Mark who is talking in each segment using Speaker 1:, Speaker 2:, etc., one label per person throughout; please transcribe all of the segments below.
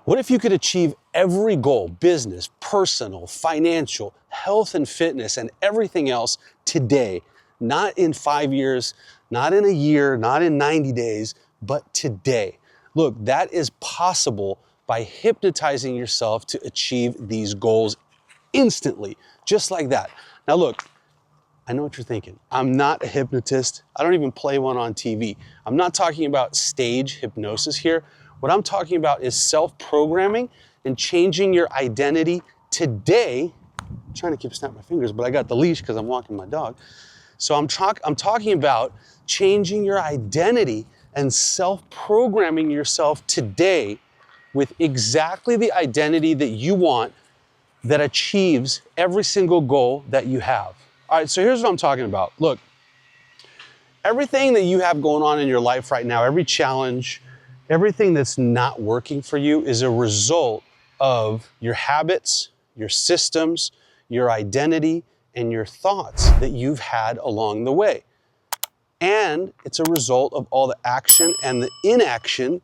Speaker 1: What if you could achieve every goal, business, personal, financial, health and fitness, and everything else today, not in 5 years, not in a year, not in 90 days, but today? Look, that is possible by hypnotizing yourself to achieve these goals instantly, just like that. Now look, I know what you're thinking. I'm not a hypnotist. I don't even play one on TV. I'm not talking about stage hypnosis here. What I'm talking about is self-programming and changing your identity today. I'm trying to keep snapping my fingers, but I got the leash because I'm walking my dog. So I'm talking about changing your identity and self-programming yourself today with exactly the identity that you want that achieves every single goal that you have. All right, so here's what I'm talking about. Look, everything that you have going on in your life right now, every challenge, everything that's not working for you is a result of your habits, your systems, your identity, and your thoughts that you've had along the way. And it's a result of all the action and the inaction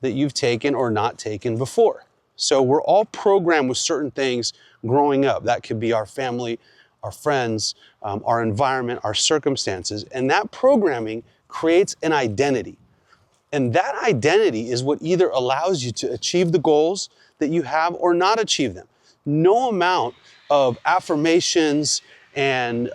Speaker 1: that you've taken or not taken before. So we're all programmed with certain things growing up. That could be our family, our friends, our environment, our circumstances. And that programming creates an identity. And that identity is what either allows you to achieve the goals that you have or not achieve them. No amount of affirmations and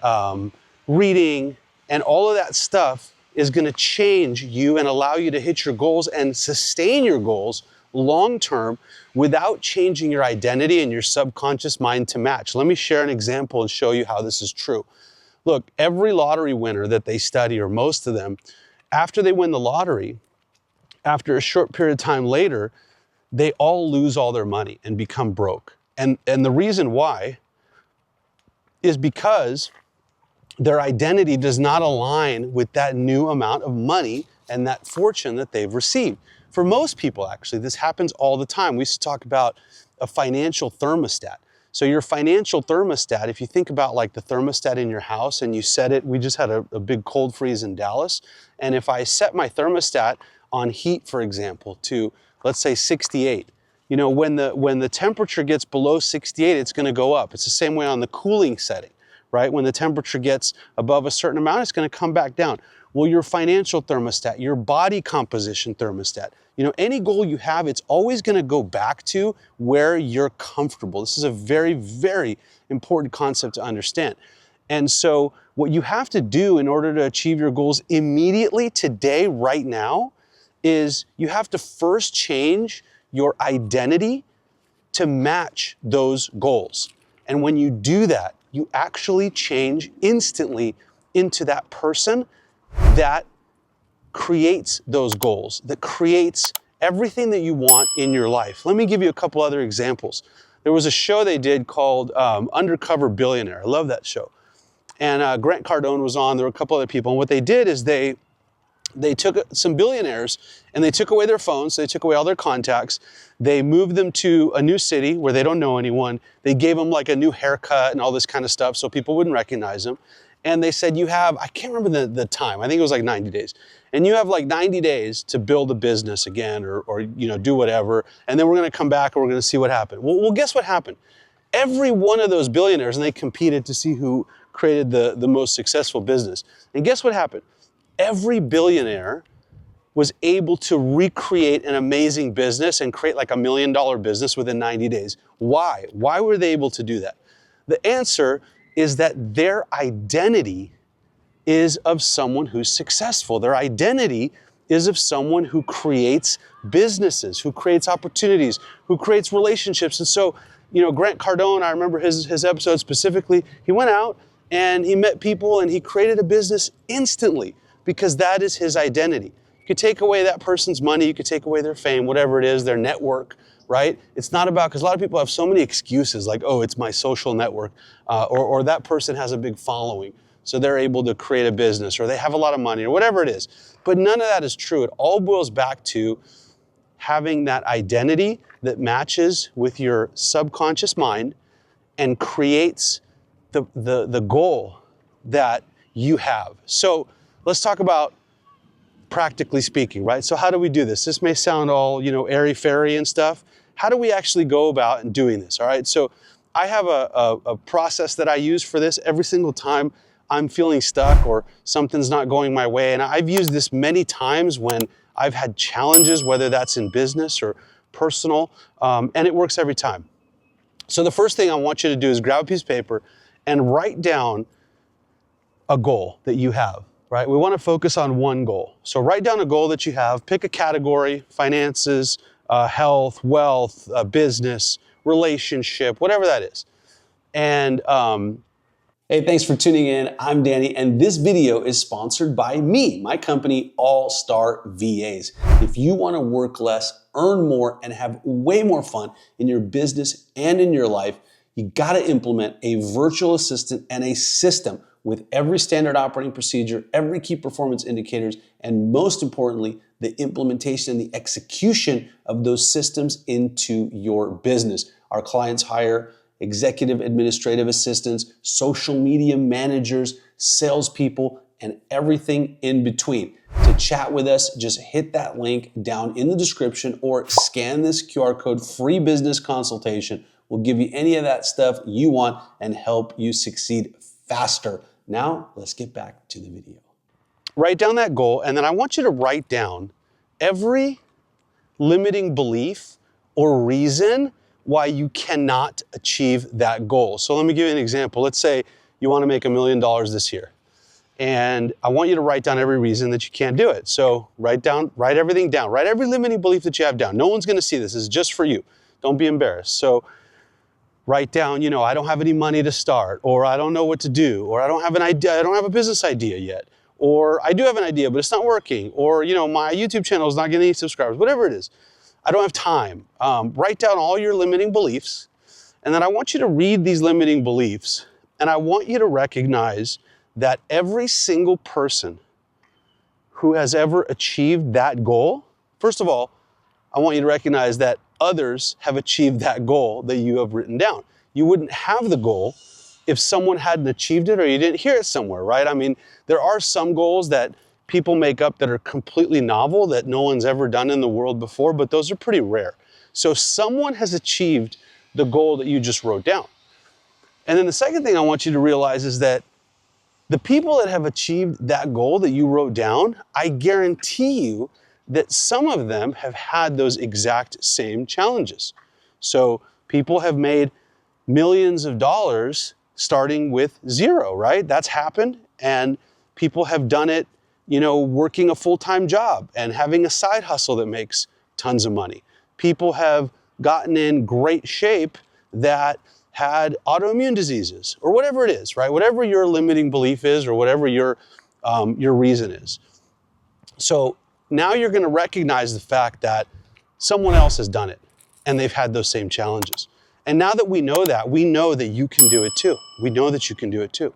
Speaker 1: reading and all of that stuff is going to change you and allow you to hit your goals and sustain your goals long term without changing your identity and your subconscious mind to match. Let me share an example and show you how this is true. Look, every lottery winner that they study, or most of them, after they win the lottery, after a short period of time later, they all lose all their money and become broke. And the reason why is because their identity does not align with that new amount of money and that fortune that they've received. For most people, actually, this happens all the time. We used to talk about a financial thermostat. So your financial thermostat, if you think about like the thermostat in your house and you set it, we just had a big cold freeze in Dallas. And if I set my thermostat on heat, for example, to let's say 68, you know, when the temperature gets below 68, it's going to go up. It's the same way on the cooling setting, right? When the temperature gets above a certain amount, it's going to come back down. Well, your financial thermostat, your body composition thermostat, you know, any goal you have, it's always going to go back to where you're comfortable. This is a very, very important concept to understand. And so what you have to do in order to achieve your goals immediately today, right now, is you have to first change your identity to match those goals. And when you do that, you actually change instantly into that person that creates those goals, that creates everything that you want in your life. Let me give you a couple other examples. There was a show they did called Undercover Billionaire. I love that show. And Grant Cardone was on, there were a couple other people. And what they did is they took some billionaires and they took away their phones, they took away all their contacts, they moved them to a new city where they don't know anyone, they gave them like a new haircut and all this kind of stuff so people wouldn't recognize them. And they said, you have, I can't remember the time, I think it was like 90 days. And you have like 90 days to build a business again or you know, do whatever. And then we're going to come back and we're going to see what happened. Well, guess what happened? Every one of those billionaires, and they competed to see who created the most successful business. And guess what happened? Every billionaire was able to recreate an amazing business and create like $1 million business within 90 days. Why? Why were they able to do that? The answer is that their identity is of someone who's successful. Their identity is of someone who creates businesses, who creates opportunities, who creates relationships. And so, you know, Grant Cardone, I remember his episode specifically, he went out and he met people and he created a business instantly because that is his identity. You could take away that person's money, you could take away their fame, whatever it is, their network, right? It's not about, because a lot of people have so many excuses like, oh, it's my social network, or that person has a big following, so they're able to create a business, or they have a lot of money, or whatever it is. But none of that is true. It all boils back to having that identity that matches with your subconscious mind and creates the goal that you have. So let's talk about practically speaking, right? So how do we do this? This may sound all, you know, airy-fairy and stuff. how do we actually go about doing this? All right, so I have a process that I use for this every single time I'm feeling stuck or something's not going my way. And I've used this many times when I've had challenges, whether that's in business or personal, and it works every time. So the first thing I want you to do is grab a piece of paper and write down a goal that you have, right? We want to focus on one goal. So write down a goal that you have, pick a category: finances, health, wealth, business, relationship, whatever that is. And hey, thanks for tuning in. I'm Danny, and this video is sponsored by me, my company, All Star VAs. If you want to work less, earn more, and have way more fun in your business and in your life, you got to implement a virtual assistant and a system with every standard operating procedure, every key performance indicators, and most importantly, the implementation and the execution of those systems into your business. Our clients hire executive administrative assistants, social media managers, salespeople, and everything in between. To chat with us, just hit that link down in the description or scan this QR code. Free business consultation will give you any of that stuff you want and help you succeed faster. Now, let's get back to the video. Write down that goal, and then I want you to write down every limiting belief or reason why you cannot achieve that goal. So let me give you an example. Let's say you want to make $1 million this year. And I want you to write down every reason that you can't do it. So write everything down. Write every limiting belief that you have down. No one's going to see this. This is just for you. Don't be embarrassed. So write down, I don't have any money to start, or I don't know what to do, or I don't have an idea, I don't have a business idea yet, or I do have an idea, but it's not working, or, my YouTube channel is not getting any subscribers, whatever it is. I don't have time. Write down all your limiting beliefs, and then I want you to read these limiting beliefs, and I want you to recognize that every single person who has ever achieved that goal, first of all, I want you to recognize that others have achieved that goal that you have written down. You wouldn't have the goal if someone hadn't achieved it or you didn't hear it somewhere, right? I mean, there are some goals that people make up that are completely novel that no one's ever done in the world before, but those are pretty rare. So someone has achieved the goal that you just wrote down. And then the second thing I want you to realize is that the people that have achieved that goal that you wrote down, I guarantee you that some of them have had those exact same challenges. So people have made millions of dollars starting with zero, right? That's happened. And people have done it, working a full-time job and having a side hustle that makes tons of money. People have gotten in great shape that had autoimmune diseases or whatever it is, right? Whatever your limiting belief is or whatever your reason is. So now you're going to recognize the fact that someone else has done it and they've had those same challenges. And now that we know that you can do it too. We know that you can do it too,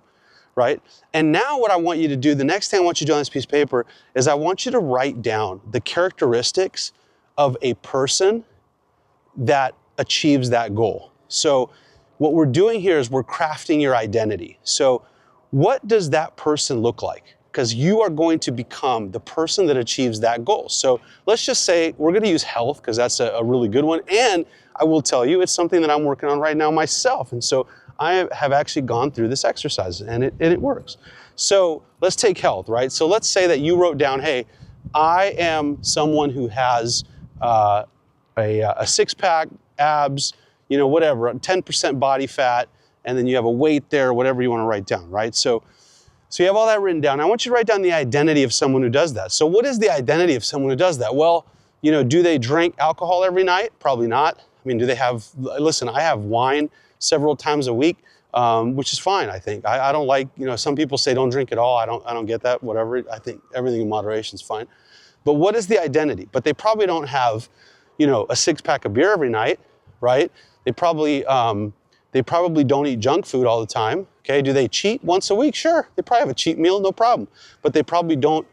Speaker 1: right? And now what I want you to do, the next thing I want you to do on this piece of paper is I want you to write down the characteristics of a person that achieves that goal. So what we're doing here is we're crafting your identity. So what does that person look like? Because you are going to become the person that achieves that goal. So let's just say we're going to use health because that's a really good one. And I will tell you, it's something that I'm working on right now myself. And so I have actually gone through this exercise and it works. So let's take health, right? So let's say that you wrote down, hey, I am someone who has a six-pack, abs, whatever, 10% body fat, and then you have a weight there, whatever you want to write down, right? So you have all that written down. I want you to write down the identity of someone who does that. So what is the identity of someone who does that? Well, do they drink alcohol every night? Probably not. I mean, do they have, listen, I have wine several times a week, which is fine, I think. I don't like, some people say don't drink at all. I don't get that, whatever. I think everything in moderation is fine. But what is the identity? But they probably don't have, a six-pack of beer every night, right? They probably don't eat junk food all the time. Okay, do they cheat once a week? Sure, they probably have a cheat meal, no problem. But they probably don't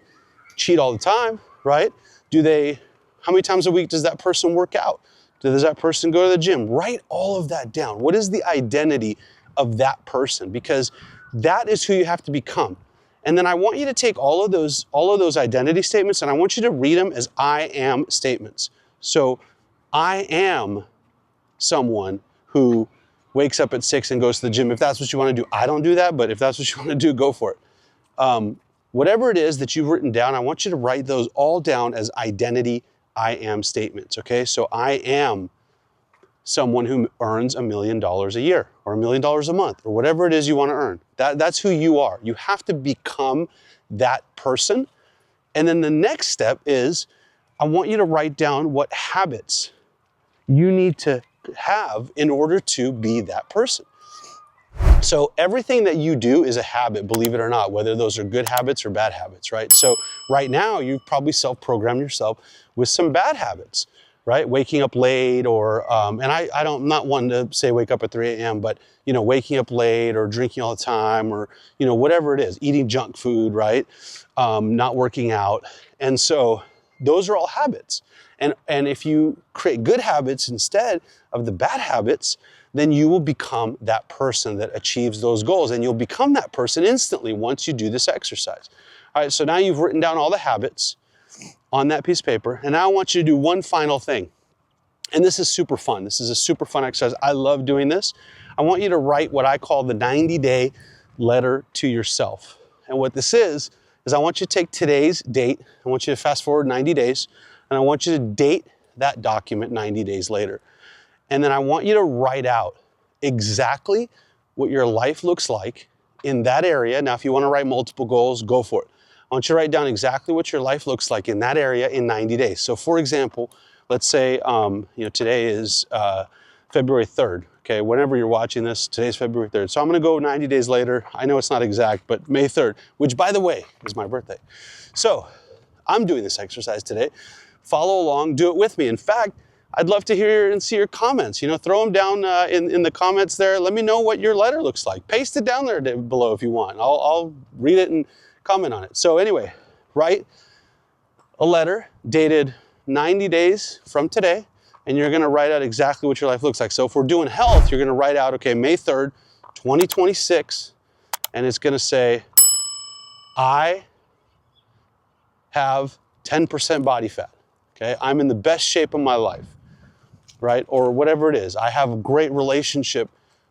Speaker 1: cheat all the time, right? How many times a week does that person work out? Does that person go to the gym? Write all of that down. What is the identity of that person? Because that is who you have to become. And then I want you to take all of those identity statements and I want you to read them as I am statements. So I am someone who wakes up at 6 and goes to the gym. If that's what you want to do, I don't do that, but if that's what you want to do, go for it. Whatever it is that you've written down, I want you to write those all down as identity I am statements, okay? So I am someone who earns $1 million a year or $1 million a month or whatever it is you want to earn. That's who you are. You have to become that person. And then the next step is I want you to write down what habits you need to have in order to be that person. So everything that you do is a habit, believe it or not, whether those are good habits or bad habits, right? So right now, you've probably self-programmed yourself with some bad habits, right? Waking up late or, and I'm not one to say wake up at 3 a.m., but, you know, waking up late or drinking all the time or, you know, whatever it is, eating junk food, right? Not working out. And so those are all habits. And if you create good habits instead of the bad habits, then you will become that person that achieves those goals. And you'll become that person instantly once you do this exercise. All right, so now you've written down all the habits on that piece of paper. And now I want you to do one final thing. And this is super fun. This is a super fun exercise. I love doing this. I want you to write what I call the 90-day letter to yourself. And what this is I want you to take today's date. I want you to fast forward 90 days. And I want you to date that document 90 days later. And then I want you to write out exactly what your life looks like in that area. Now, if you want to write multiple goals, go for it. I want you to write down exactly what your life looks like in that area in 90 days. So for example, let's say, you know, today is February 3rd. Okay, whenever you're watching this, today's February 3rd. So I'm going to go 90 days later. I know it's not exact, but May 3rd, which by the way, is my birthday. So I'm doing this exercise today. Follow along, do it with me. In fact, I'd love to hear and see your comments. You know, throw them down in the comments there. Let me know what your letter looks like. Paste it down there below if you want. I'll read it and comment on it. So anyway, write a letter dated 90 days from today, and you're gonna write out exactly what your life looks like. So if we're doing health, you're gonna write out, okay, May 3rd, 2026, and it's gonna say, I have 10% body fat. Okay, I'm in the best shape of my life, right? Or whatever it is. I have a great relationship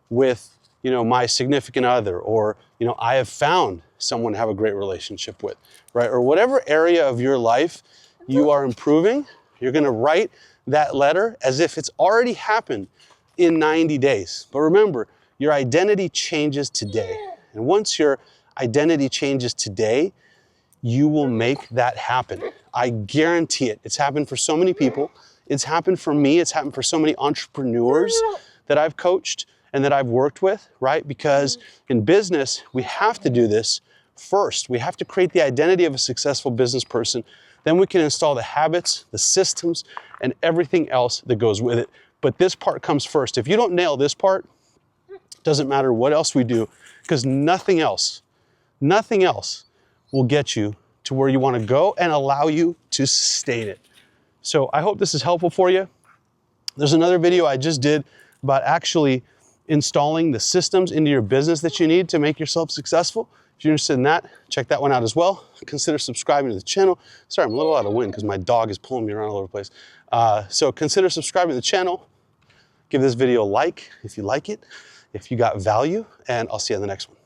Speaker 1: with, you know, my significant other, or, you know, I have found someone to have a great relationship with, right? Or whatever area of your life you are improving, you're going to write that letter as if it's already happened in 90 days. But remember, your identity changes today. And once your identity changes today, you will make that happen. I guarantee it. It's happened for so many people. It's happened for me. It's happened for so many entrepreneurs that I've coached and that I've worked with, right? Because in business, we have to do this first. We have to create the identity of a successful business person. Then we can install the habits, the systems, and everything else that goes with it. But this part comes first. If you don't nail this part, it doesn't matter what else we do, because nothing else will get you to where you want to go and allow you to sustain it. So I hope this is helpful for you. There's another video I just did about actually installing the systems into your business that you need to make yourself successful. If you're interested in that, check that one out as well. Consider subscribing to the channel. Sorry, I'm a little out of wind because my dog is pulling me around all over the place. So consider subscribing to the channel. Give this video a like if you like it, if you got value, and I'll see you on the next one.